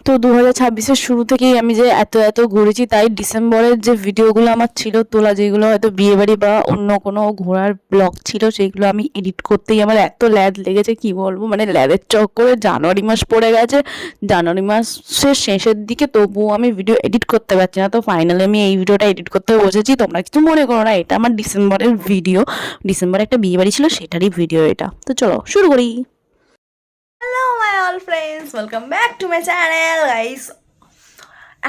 তো 2026-এর শুরু থেকেই আমি যে এত এত ঘুরেছি, তাই ডিসেম্বরের যে ভিডিওগুলো আমার ছিল তোলা, যেগুলো হয়তো বিয়েবাড়ি বা অন্য কোনো ঘোরার ব্লগ ছিল, সেইগুলো আমি এডিট করতেই আমার এত ল্যাদ লেগেছে কি বলবো। মানে ল্যাদের চক্করে জানুয়ারি মাস পড়ে গেছে, জানুয়ারি মাসের শেষের দিকে, তবুও আমি ভিডিও এডিট করতে পারছি না। তো ফাইনালি আমি এই ভিডিওটা এডিট করতে বসেছি। তোমরা কিছু মনে করো না, এটা আমার ডিসেম্বরের ভিডিও। ডিসেম্বরে একটা বিয়েবাড়ি ছিল, সেটারই ভিডিও এটা। তো চলো শুরু করি। Hello my all friends, welcome back to my channel guys.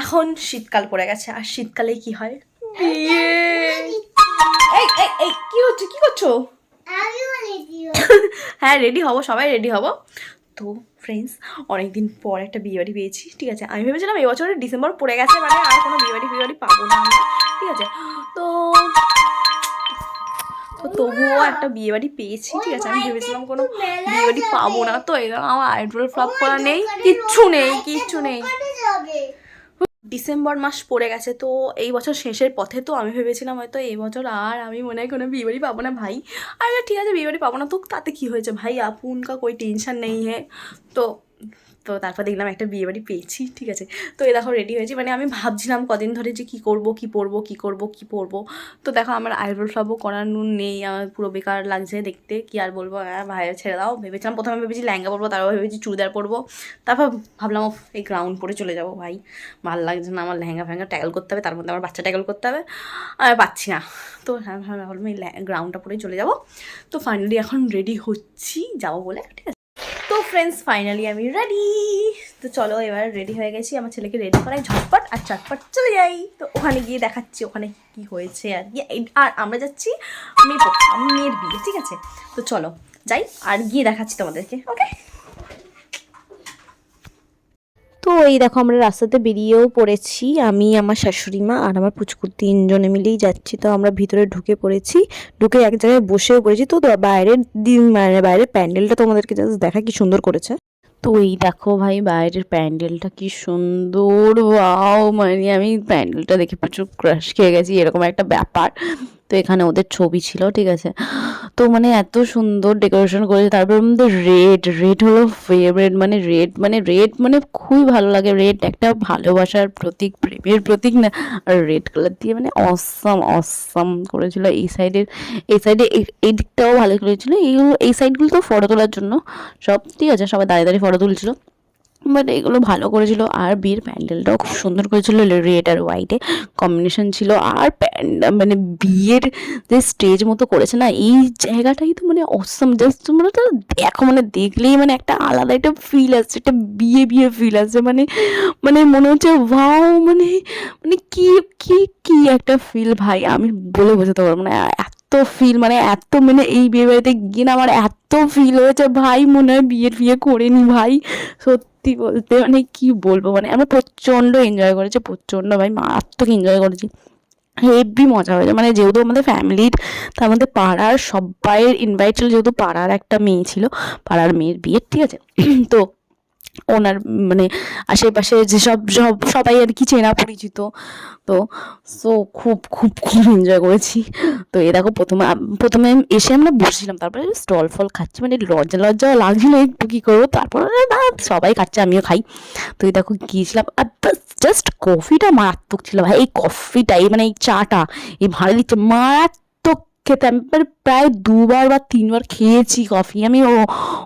এখন শীতকাল পড়ে গেছে, আর শীতকালে কি হয়, বিয়ে। এই এই এই কি হচ্ছে, কি করছো? হ্যাঁ রেডি হব, সবাই রেডি হব। তো ফ্রেন্ডস, অনেকদিন পর একটা বিয়েবাড়ি পেয়েছি, ঠিক আছে। আমি ভেবেছিলাম এই বছরের ডিসেম্বর পড়ে গেছে, মানে আর কোনো বিয়েবাড়ি পাবো না আমরা, ঠিক আছে। তো তবুও একটা বিয়েবাড়ি পেয়েছি, ঠিক আছে। আমি ভেবেছিলাম কোনো বিয়েবাড়ি পাবো না, তো এরকম আমার আইড্রোল ফ্লপ করা নেই, কিচ্ছু নেই। ডিসেম্বর মাস পড়ে গেছে, তো এই বছর শেষের পথে। তো আমি ভেবেছিলাম হয়তো এই বছর আর আমি মনে হয় কোনো বিয়েবাড়ি পাবো না ভাই। আর ঠিক আছে, বিয়েবাড়ি পাবো না তো তাতে কি হয়েছে ভাই, আপন কা কোই টেনশন নেই হ্যাঁ। তো তো তারপর দেখলাম একটা বিয়েবাড়ি পেয়েছি, ঠিক আছে। তো এই দেখো রেডি হয়েছি, মানে আমি ভাবছিলাম কদিন ধরে যে কী করবো, তো দেখো আমার আইব্রো ফ্লাবও করানো নেই, আমার পুরো বেকার লাগছে দেখতে, কি আর বলবো। হ্যাঁ ভাই ছেড়ে দাও, ভেবেছিলাম প্রথমে ভেবেছি লেহেঙ্গা পরবো, তারপর ভেবেছি চুড়িদার পরবো, তারপর ভাবলাম এই গ্রাউন্ড পরে চলে যাবো ভাই, ভালো লাগছে না আমার লেহেঙ্গা ফেহেঙ্গা ট্যাগল করতে হবে, তার মধ্যে আমার বাচ্চা ট্যাগল করতে হবে, আমি পাচ্ছি না। তো হ্যাঁ ভাবলাম এই গ্রাউন্ডটা পরেই চলে যাবো। তো ফাইনালি এখন রেডি হচ্ছি যাবো বলে, ঠিক আছে। তো ফ্রেন্ডস ফাইনালি আমি রেডি। তো চলো এবার রেডি হয়ে গেছি, আমার ছেলেকে রেডি করাই ঝটপট আর চটপট চলে যাই। তো ওখানে গিয়ে দেখাচ্ছি ওখানে কি হয়েছে আর কি। আর আমরা যাচ্ছি মেয়ের বিয়ে, ঠিক আছে। তো চলো যাই আর গিয়ে দেখাচ্ছি তোমাদেরকে, ওকে। তো এই দেখো আমরা রাস্তাতে বেরিয়েও পড়েছি, আমি, আমার শাশুড়ি মা আর আমার পুচকুর 3 জনে মিলেই যাচ্ছি। তো আমরা ভিতরে ঢুকে পড়েছি, ঢুকে এক জায়গায় বসেও পড়েছি। তো বাইরের মানে বাইরের প্যান্ডেলটা তোমাদেরকে জাস্ট দেখা কি সুন্দর করেছে। তো এই দেখো ভাই বাইরের প্যান্ডেলটা কি সুন্দর, ওয়াও। মানে আমি প্যান্ডেলটা দেখে প্রচুর ক্রাশ খেয়ে গেছি, এরকম একটা ব্যাপার। তো এখানে ওদের ছবি ছিল, ঠিক আছে। তো মানে এত সুন্দর ডেকোরেশন করেছে, তারপর মধ্যে রেড হলো ফেভারিট, মানে খুবই ভালো লাগে। রেড একটা ভালোবাসার প্রতীক, প্রেমের প্রতীক না। আর রেড কালার দিয়ে মানে অসাম করেছিল। এই সাইডে এই দিকটাও ভালো করেছিল। এই সাইডগুলো তো ফটো তোলার জন্য সব, ঠিক আছে, সবাই দাঁড়িয়ে ফটো তুলছিল, বাট এগুলো ভালো করেছিল। আর বিয়ের প্যান্ডেলটাও খুব সুন্দর করেছিল, রেড আর হোয়াইটে কম্বিনেশন ছিল। আর মানে বিয়ের যে স্টেজ মতো করেছে না, এই জায়গাটাই তো মানে অসম। জাস্ট তোমরা তো দেখো, মানে দেখলেই মানে একটা আলাদা একটা ফিল আসছে, একটা বিয়ে ফিল আসছে। মানে মানে মনে হচ্ছে ভাও, মানে মানে কি কি কি একটা ফিল ভাই, আমি বলে বোঝাতে পারবো না। এত ফিল, মানে এত, মানে এই বিয়ে বাড়িতে গিয়ে না আমার এত ফিল হয়েছে ভাই, মনে হয় বিয়ে করে নি ভাই। সত্যি বলতে মানে কি বলবো, মানে আমরা প্রচণ্ড এনজয় করেছি, প্রচণ্ড ভাই, মারাত্মক এনজয় করেছি, হেভি মজা হয়েছে। মানে যেহেতু আমাদের ফ্যামিলির, তার মধ্যে পাড়ার সবাইয়ের ইনভাইট ছিল, যেহেতু পাড়ার একটা মেয়ে ছিল, পাড়ার মেয়ের বিয়ে, ঠিক আছে। তো ওনার মানে আশেপাশে যেসব সবাই আর কি চেনা পরিচিত। তো সো খুব এনজয় করেছি। তো এ দেখো প্রথমে এসে আমরা বসেছিলাম, তারপরে স্টল ফল খাচ্ছি, মানে লজ্জা লাগছিল একটু, কী করবো। তারপরে না সবাই খাচ্ছে, আমিও খাই। তো এই দেখো গিয়েছিলাম, আর জাস্ট কফিটা মারাত্মক ছিল ভাই। এই কফিটা, এই মানে এই চাটা, এই ভালো দিচ্ছে মারাত্মক খেতে। আমি প্রায় 2বার বা 3বার খেয়েছি কফি। আমি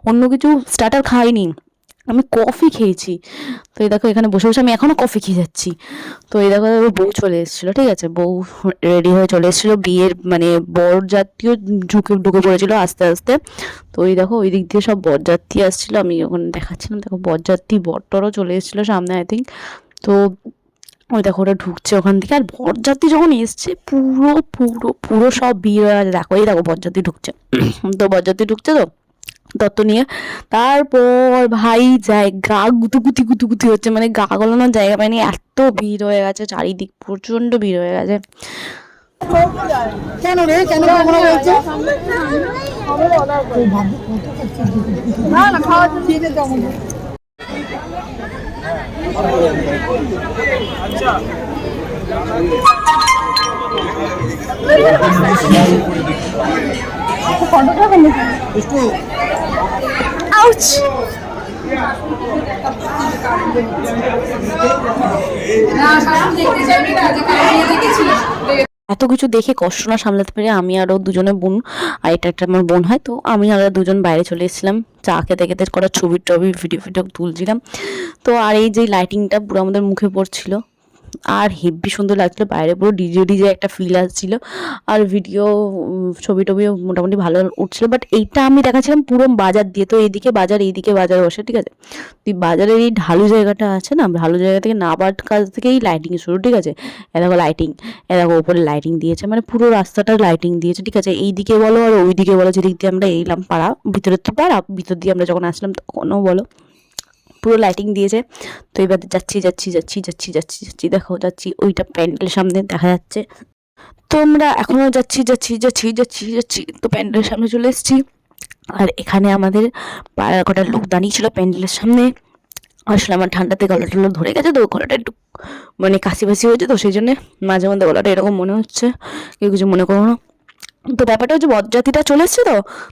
অন্য কিছু স্টার্টার খাইনি, আমি কফি খেয়েছি। তো এই দেখো এখানে বসে বসে আমি এখনও কফি খেয়ে যাচ্ছি। তো এই দেখো বউ চলে এসেছিলো, ঠিক আছে, বউ রেডি হয়ে চলে এসেছিলো। বিয়ের মানে বরযাত্রীও ঢুকে পড়েছিল আস্তে আস্তে। তো ওই দেখো ওই দিক দিয়ে সব বরযাত্রী আসছিলো, আমি ওখানে দেখাচ্ছিলাম। দেখো বরযাত্রী বরটরও চলে এসেছিলো সামনে, আই থিঙ্ক। তো ওই দেখো ওরা ঢুকছে ওখান থেকে, আর বরযাত্রী যখন এসছে পুরো সব ভিড় হয়ে আছে। দেখো এই দেখো বরযাত্রী ঢুকছে। তো বরযাত্রী ঢুকছে, তো তত্ত্ব নিয়ে। তারপর ভাই যায় গা গুতুগুতি হচ্ছে, মানে গা গলানোর জায়গা পায়নি, এত ভিড় হয়ে গেছে চারিদিক, প্রচণ্ড ভিড় হয়ে গেছে। কেন রে, কেন মনে হয়েছে না না খাওয়ার জন্য কেমন আচ্ছা আউচ। এত কিছু দেখে কষ্ট না সামলাতে পেরে আমি আরও দুজনে বোন, আর এটা একটা আমার বোন হয়, তো আমি আর দুজন বাইরে চলে এসেছিলাম চা খেতে খেতে করা ছবি টবি ভিডিও তুলছিলাম। তো আর এই যে লাইটিংটা পুরো আমাদের মুখে পড়ছিল, আর হেব্বি সুন্দর লাগছিলো, বাইরে পুরো ডিজে একটা ফিল আসছিল, আর ভিডিও ছবি টবিও মোটামুটি ভালো উঠছিল। বাট এইটা আমি দেখাচ্ছিলাম পুরো বাজার দিয়ে, তো এইদিকে বাজার বসে, ঠিক আছে। তুই বাজারের এই ঢালু জায়গাটা আছে না, ঢালু জায়গা থেকে নাবার কাছ থেকেই লাইটিং শুরু, ঠিক আছে। দেখো লাইটিং, দেখো ওপরে লাইটিং দিয়েছে, মানে পুরো রাস্তাটা লাইটিং দিয়েছে, ঠিক আছে। এইদিকে বলো আর ওইদিকে বলো, যেদিক দিয়ে আমরা এলাম পাড়া, ভিতরের তো পাড়া, ভিতর দিয়ে আমরা যখন আসলাম তখনও বলো পুরো লাইটিং দিয়েছে। তো এবার যাচ্ছি, দেখো যাচ্ছি, ওইটা প্যান্ডেলের সামনে দেখা যাচ্ছে। তো আমরা এখনও যাচ্ছি, তো প্যান্ডেলের সামনে চলে এসেছি। আর এখানে আমাদের পাড়ার কটার লোক দাঁড়িয়ে ছিল প্যান্ডেলের সামনে। আসলে আমার ঠান্ডাতে গলাটা ধরে গেছে, তো গলাটা একটু মানে কাশি হয়েছে, তো সেই জন্যে মাঝে মধ্যে গলাটা এরকম মনে হচ্ছে, কেউ কিছু মনে করো না। তো ব্যাপারটা হচ্ছে বরযাত্রীটা চলে এসছে,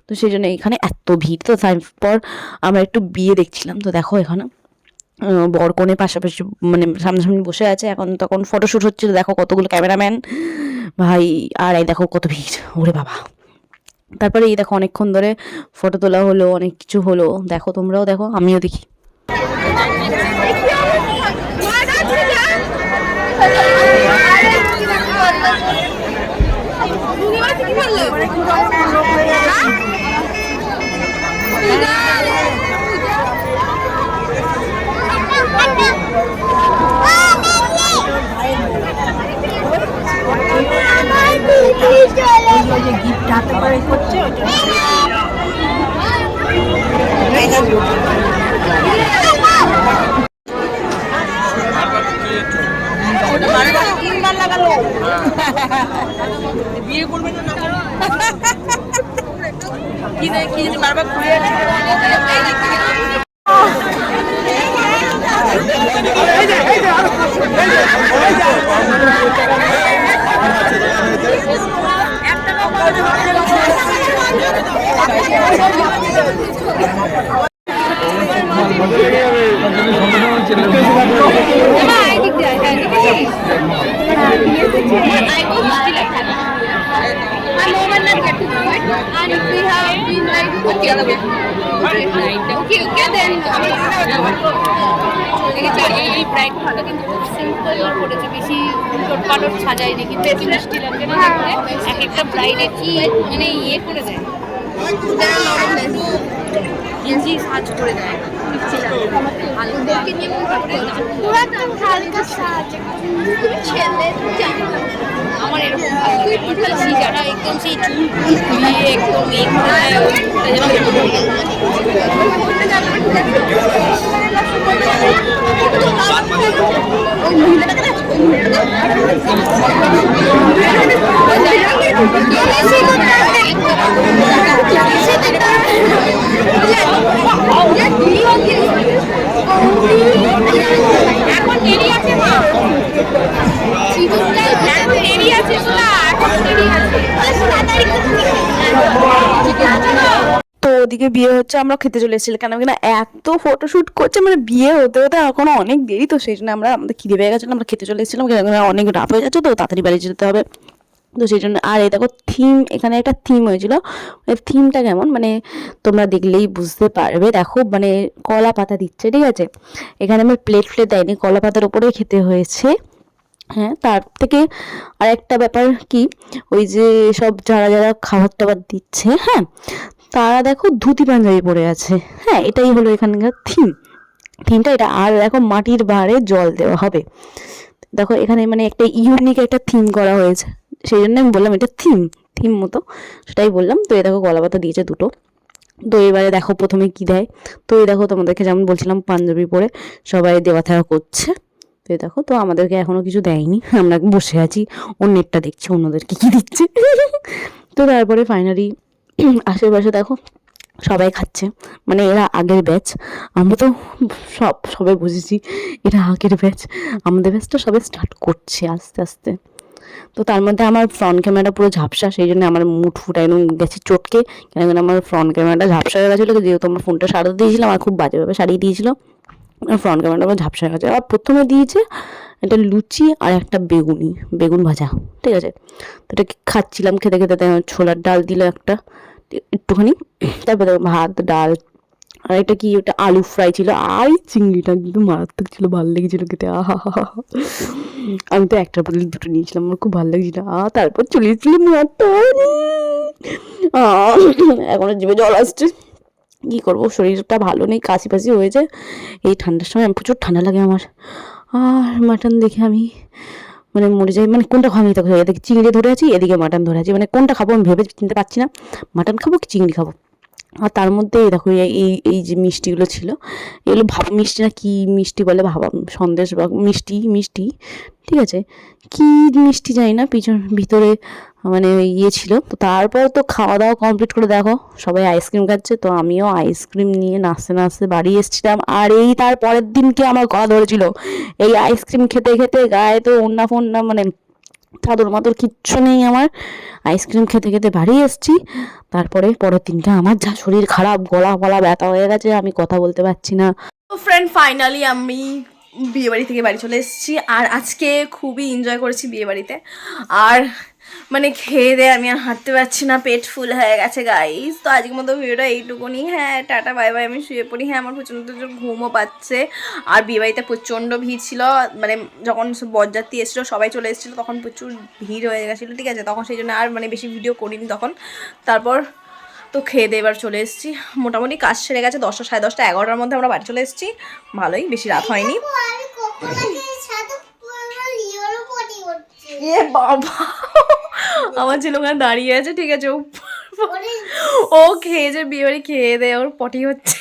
তো সেই জন্য এখানে এত ভিড়। তো তারপর আমরা একটু বিয়ে দেখছিলাম। তো দেখো এখানে বর কনে পাশাপাশি মানে সামনাসামনি বসে আছে, এখন তখন ফটোশ্যুট হচ্ছিল, দেখো কতগুলো ক্যামেরাম্যান ভাই, আর এই দেখো কত ভিড়, ওরে বাবা। তারপরে এই দেখো অনেকক্ষণ ধরে ফটো তোলা হলো, অনেক কিছু হলো, দেখো তোমরাও দেখো, আমিও দেখি। গিফট হাতে করে করছে ওটা তিনবার লাগালো বিয়ে করবে না কি বারবার ঘুরে এই ব্রাইড ভালো, কিন্তু খুব সিম্পল করেছে, বেশি টোটপাটট সাজায়নি, কিন্তু একটু মিষ্টি লাগছে না দেখলে, এক একটা ব্রাইডে কি মানে ইয়ে করে দেয়, একটু ইজি সাজ করে দেয়, মিষ্টি লাগে ভালোদেরকে নিয়ে হালকা সাজ আমার এরকম ভালো লাগে। বেশি যারা একদম সেই চুল খুলিয়ে একদম ইয়ে করে এখন দেরি আছে, মা এখন দেরি আছে, এখন দেরি আছে। তো ওদিকে বিয়ে হচ্ছে, আমরা খেতে চলে এসেছিলাম, কেন কিনা এত ফটোশ্যুট করছে, মানে বিয়ে হতে হতে এখনো অনেক দেরি, তো সেই জন্য আমাদের খিদে পেয়ে গেছিলাম, আমরা খেতে চলে এসেছিলাম, কেন অনেক রাত হয়ে যাচ্ছে, তো তাড়াতাড়ি বাড়ি যেতে হবে, তো সেই জন্য। আর এই দেখো থিম, এখানে একটা থিম হয়েছিল, থিমটা কেমন মানে তোমরা দেখলেই বুঝতে পারবে। দেখো মানে কলা পাতা দিচ্ছে, ঠিক আছে, এখানে আমার প্লেট দেয়নি, কলা পাতার ওপরেই খেতে হয়েছে। হ্যাঁ, তার থেকে আর একটা ব্যাপার কি, ওই যে সব যারা খাবার টাবার দিচ্ছে, হ্যাঁ, তারা দেখো ধুতি পাঞ্জাবি পরে আছে। হ্যাঁ, এটাই হলো এখানকার থিমটা এটা। আর দেখো মাটির ভাঁড়ে জল দেওয়া হবে, দেখো এখানে মানে একটা ইউনিক একটা থিম করা হয়েছে, সেই জন্য আমি বললাম এটা থিম মতো, সেটাই বললাম। তো এই দেখো কলা পাতা দিয়েছে দুটো। তো এবারে দেখো প্রথমে কি দেয়, তো এই দেখো তোমাদেরকে যেমন বলছিলাম পাঞ্জাবি পরে সবাই দেওয়া থাকা করছে, তো দেখো তো আমাদেরকে এখনো কিছু দেয়নি, আমরা বসে আছি অন্যেরটা দেখছি অন্যদেরকে কি দিচ্ছে। তো তারপরে ফাইনালি আশেপাশে দেখো সবাই খাচ্ছে, মানে এরা আগের ব্যাচ, আমরা তো সবাই বুঝেছি এরা আগের ব্যাচ, আমাদের ব্যাচটা সবাই স্টার্ট করছে আস্তে আস্তে। তো তার মধ্যে আমার ফ্রন্ট ক্যামেরাটা পুরো ঝাপসা, সেই জন্য আমার মুড ফুট একদম গেছে চটকে, কেন আমার ফ্রন্ট ক্যামেরাটা ঝাপসা হয়ে গেছিলো, যেহেতু আমার ফোনটা সারাতে দিয়েছিলাম আর খুব বাজেভাবে সারিয়ে দিয়েছিলো, ফ্রন্ট ক্যামেরাটা আমার ঝাপসা হয়ে গেছে। আর প্রথমে দিয়েছে একটা লুচি আর একটা বেগুন ভাজা, ঠিক আছে। তো এটা খাচ্ছিলাম, খেতে খেতে ছোলার ডাল দিল একটা একটুখানি, তারপরে ভাত ডাল, আর এটা কি ওটা আলু ফ্রাই ছিল, আর এই চিংড়িটা কিন্তু মারাত্মক ছিল, ভালো লেগেছিলো খেতে। আমি তো একটার বদলে দুটো নিয়েছিলাম, আমার খুব ভালো লেগেছিলো। তারপর চলে এসেছিলাম এখনো জিভে জল আসছে, কী করবো, শরীরটা ভালো নেই, কাশি ফাশি হয়েছে এই ঠান্ডার সময়, প্রচুর ঠান্ডা লাগে আমার। আর মাটন দেখে আমি মানে মরে যাই, মানে কোনটা খাবো, তখন এদিকে চিংড়ি ধরে আছি, এদিকে মাটন ধরে আছি, মানে কোনটা খাবো আমি ভেবে চিনতে পারছি না, মাটন খাবো কি চিংড়ি খাবো। আর তার মধ্যে দেখো এই যে মিষ্টিগুলো ছিল, এগুলো ভাপা মিষ্টি না কি মিষ্টি বলে, ভাপা সন্দেশ বা মিষ্টি, ঠিক আছে, কি মিষ্টি জানি না, ভিতরে মানে ইয়ে ছিল। তো তারপর তো খাওয়া দাওয়া কমপ্লিট করে দেখো সবাই আইসক্রিম খাচ্ছে, তো আমিও আইসক্রিম নিয়ে নাচতে নাচতে বাড়ি এসেছিলাম। আর এই তার পরের দিনকে আমার গলা ধরেছিল, এই আইসক্রিম খেতে খেতে গায়ে তো ওন্না ফোন্না মানে চাদর মাদর কিচ্ছু নেই আমার, আইসক্রিম খেতে খেতে বাড়ি এসেছি। তারপরে পরের দিনটা আমার যা শরীর খারাপ, গলা ব্যথা হয়ে গেছে, আমি কথা বলতে পারছি না। তো ফ্রেন্ড ফাইনালি আমি বিয়েবাড়ি থেকে বাড়ি চলে এসেছি, আর আজকে খুবই এনজয় করেছি বিয়েবাড়িতে। আর মানে খেয়ে দিয়ে আমি আর হাঁটতে পারছি না, পেট ফুল হয়ে গেছে গাইস। তো আজকের মতো ভিডিওটা এইটুকুনি। হ্যাঁ, টাটা বাই বাই, আমি শুয়ে পড়ি। হ্যাঁ, আমার প্রচণ্ড ঘুমও পাচ্ছে। আর বিয়েবাড়িতে প্রচণ্ড ভিড় ছিল, মানে যখন বরযাত্রী এসেছিলো সবাই চলে এসেছিলো তখন প্রচুর ভিড় হয়ে গেছিলো, ঠিক আছে, তখন সেই জন্য আর মানে বেশি ভিডিও করিনি তখন। তারপর তো খেয়ে দিয়ে এবার চলে এসেছি, মোটামুটি কাজ সেরে গেছে, 10টা সাড়ে 10টা 11টার মধ্যে আমরা বাড়ি চলে এসেছি, ভালোই, বেশি রাত হয়নি। এ বাবা, আমার ছেলে ওখানে দাঁড়িয়ে আছে, ঠিক আছে, ও খেয়েছে বিয়েবাড়ি, খেয়ে দেয় ওর পটি হচ্ছে,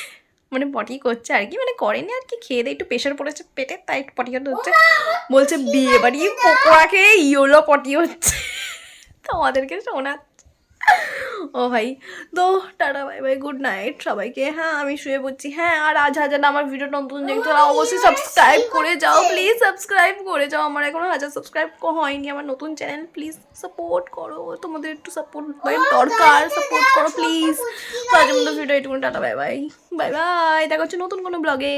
মানে পটি করছে আর কি, মানে করেনি আর কি, খেয়ে দিয়ে একটু প্রেশার পড়েছে পেটে, তাই একটু পটি করতে হচ্ছে, বলছে বিয়েবাড়ি পকোড়া খেয়ে ইয়োলো পটি হচ্ছে, তো আমাদেরকে শোনাচ্ছে। ও ভাই, তো tata bye bye, good night সবাইকে। হ্যাঁ, আমি শুয়ে পড়ছি। হ্যাঁ, আর আজ হাজার আমার ভিডিও নতুন দেখতে অবশ্যই সাবস্ক্রাইব করে যাও, প্লিজ সাবস্ক্রাইব করে যাও, আমার এখনো 1000 সাবস্ক্রাইব হয়নি আমার নতুন চ্যানেল, প্লিজ সাপোর্ট করো, তোমাদের একটু সাপোর্ট দরকার, সাপোর্ট করো প্লিজ। তো আজ আমাদের ভিডিও এইটুকু, tata bye bye, bye bye, দেখা হচ্ছে নতুন কোনো ব্লগে।